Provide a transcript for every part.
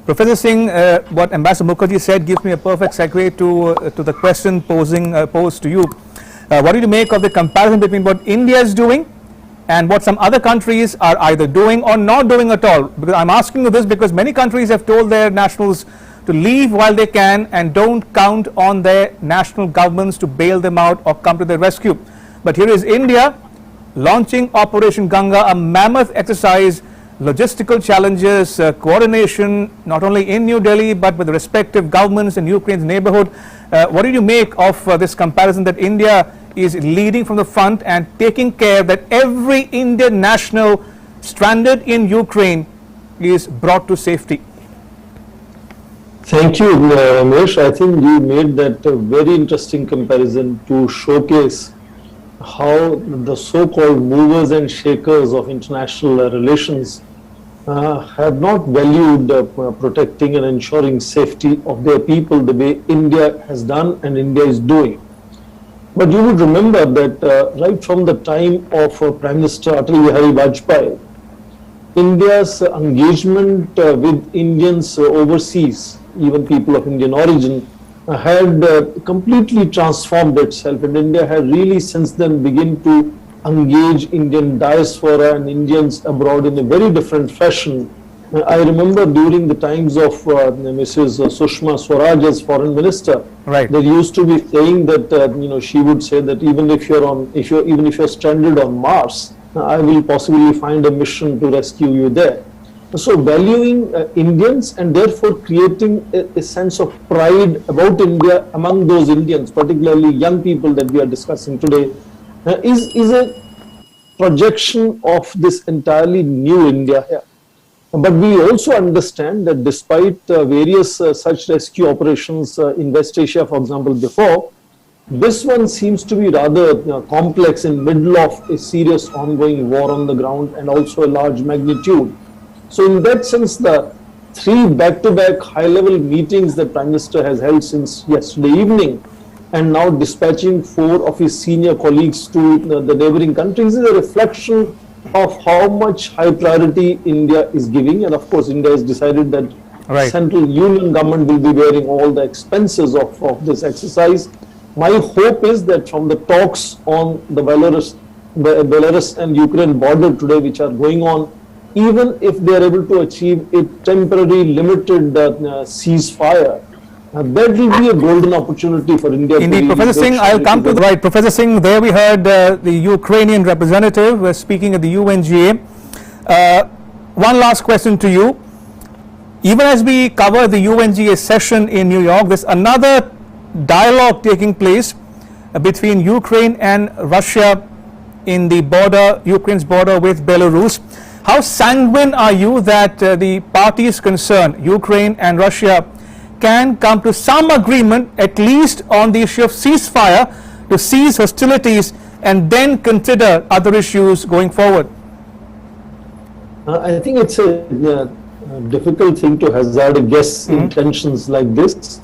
Professor Singh, what Ambassador Mukherjee said gives me a perfect segue to the question posed to you. What do you make of the comparison between what India is doing and what some other countries are either doing or not doing at all? Because I'm asking you this because many countries have told their nationals to leave while they can and don't count on their national governments to bail them out or come to their rescue. But here is India launching Operation Ganga, a mammoth exercise, logistical challenges, coordination not only in New Delhi but with the respective governments in Ukraine's neighborhood. What do you make of this comparison that India is leading from the front and taking care that every Indian national stranded in Ukraine is brought to safety? Thank you, Ramesh. I think you made that very interesting comparison to showcase how the so-called movers and shakers of international relations have not valued protecting and ensuring safety of their people the way India has done and India is doing. But you would remember that right from the time of Prime Minister Atal Bihari Vajpayee, India's engagement with Indians overseas, even people of Indian origin, had completely transformed itself, and India had really since then begun to engage Indian diaspora and Indians abroad in a very different fashion. I remember during the times of Mrs. Sushma Swaraj as foreign minister, right, there used to be saying that she would say that even if you're stranded on Mars, I will possibly find a mission to rescue you there. So valuing Indians and therefore creating a sense of pride about India among those Indians, particularly young people that we are discussing today, is a projection of this entirely new India here. But we also understand that despite various such rescue operations in West Asia, for example, before, this one seems to be rather complex in middle of a serious ongoing war on the ground and also a large magnitude. So in that sense, the three back-to-back high-level meetings that Prime Minister has held since yesterday evening and now dispatching 4 of his senior colleagues to the neighboring countries is a reflection of how much high priority India is giving. And of course, India has decided that Central Union government will be bearing all the expenses of this exercise. My hope is that from the talks on the Belarus and Ukraine border today, which are going on, even if they are able to achieve a temporary limited ceasefire, that will be a golden opportunity for India. Indeed, Professor Singh, I'll come to the right. Professor Singh, there we heard the Ukrainian representative speaking at the UNGA. One last question to you. Even as we cover the UNGA session in New York, there's another dialogue taking place between Ukraine and Russia in the border, Ukraine's border with Belarus. How sanguine are you that the parties concerned, Ukraine and Russia, can come to some agreement, at least on the issue of ceasefire, to cease hostilities and then consider other issues going forward? I think it's a difficult thing to hazard a guess in tensions like this.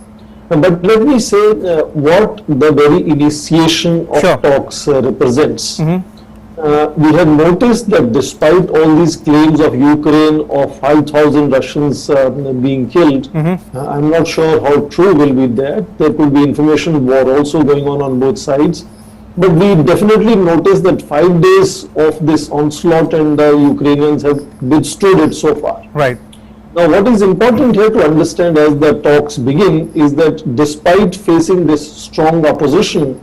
But let me say what the very initiation of talks represents. We have noticed that despite all these claims of Ukraine of 5,000 Russians being killed, I'm not sure how true will be that. There could be information war also going on both sides. But we definitely noticed that 5 days of this onslaught and the Ukrainians have withstood it so far. Right. Now, what is important here to understand as the talks begin is that despite facing this strong opposition,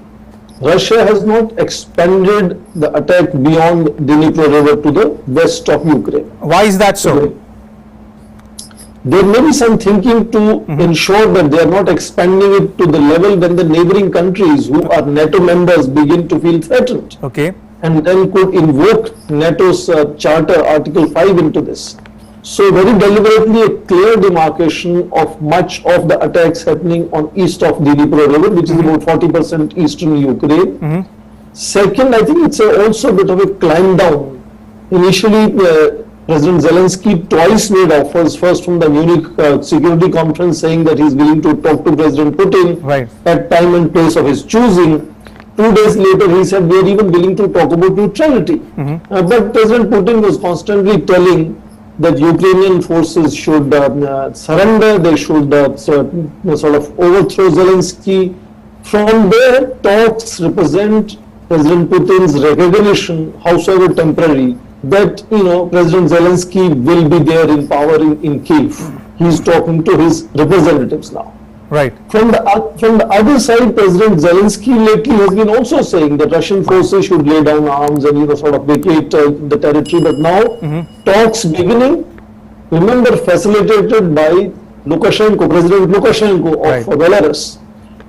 Russia has not expanded the attack beyond Dnipro River to the west of Ukraine. Why is that so? There may be some thinking to ensure that they are not expanding it to the level when the neighboring countries who are NATO members begin to feel threatened. Okay. And then could invoke NATO's Charter Article 5 into this. So very deliberately a clear demarcation of much of the attacks happening on east of Dnipro River, which is about 40% eastern Ukraine. Second, I think it's also a bit of a climb down. Initially, President Zelensky twice made offers, first from the Munich Security Conference saying that he's willing to talk to President Putin at time and place of his choosing. 2 days later, he said we are even willing to talk about neutrality. But President Putin was constantly telling that Ukrainian forces should surrender, they should sort of overthrow Zelensky. From there, talks represent President Putin's recognition, howsoever temporary, that President Zelensky will be there in power in Kiev. He's talking to his representatives now. Right. From the other side, President Zelensky lately has been also saying that Russian forces should lay down arms and sort of vacate the territory. But now talks beginning. Remember, facilitated by Lukashenko, President Lukashenko of Belarus,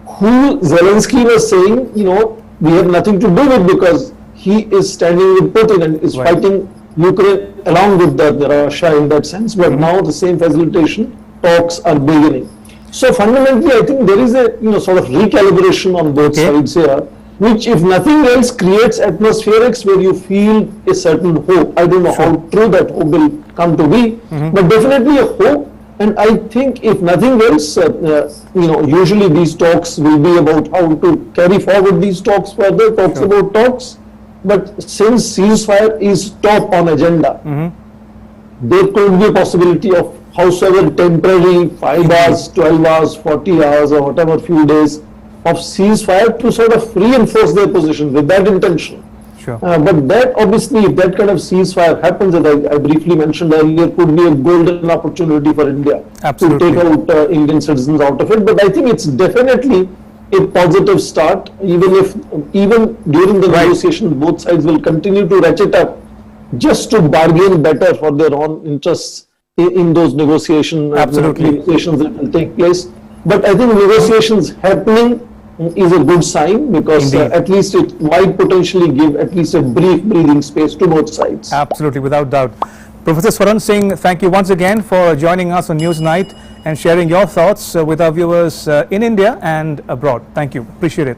who Zelensky was saying, we have nothing to do with because he is standing with Putin and is fighting Ukraine along with the Russia in that sense. But now the same facilitation talks are beginning. So fundamentally, I think there is a sort of recalibration on both sides here, which, if nothing else, creates atmospherics where you feel a certain hope. I don't know how true that hope will come to be, but definitely a hope. And I think, if nothing else, usually these talks will be about how to carry forward these talks further, talks about talks. But since ceasefire is top on agenda, there could be a possibility of howsoever temporary 5 hours, 12 hours, 40 hours or whatever few days of ceasefire to sort of reinforce their position with that intention. Sure. But that obviously, if that kind of ceasefire happens, as I briefly mentioned earlier, could be a golden opportunity for India to take out Indian citizens out of it. But I think it's definitely a positive start, even during the negotiation, both sides will continue to ratchet up just to bargain better for their own interests in those negotiations that will take place. But I think negotiations happening is a good sign, because at least it might potentially give at least a brief breathing space to both sides. Absolutely, without doubt. Professor Swaran Singh, thank you once again for joining us on Newsnight and sharing your thoughts with our viewers in India and abroad. Thank you. Appreciate it.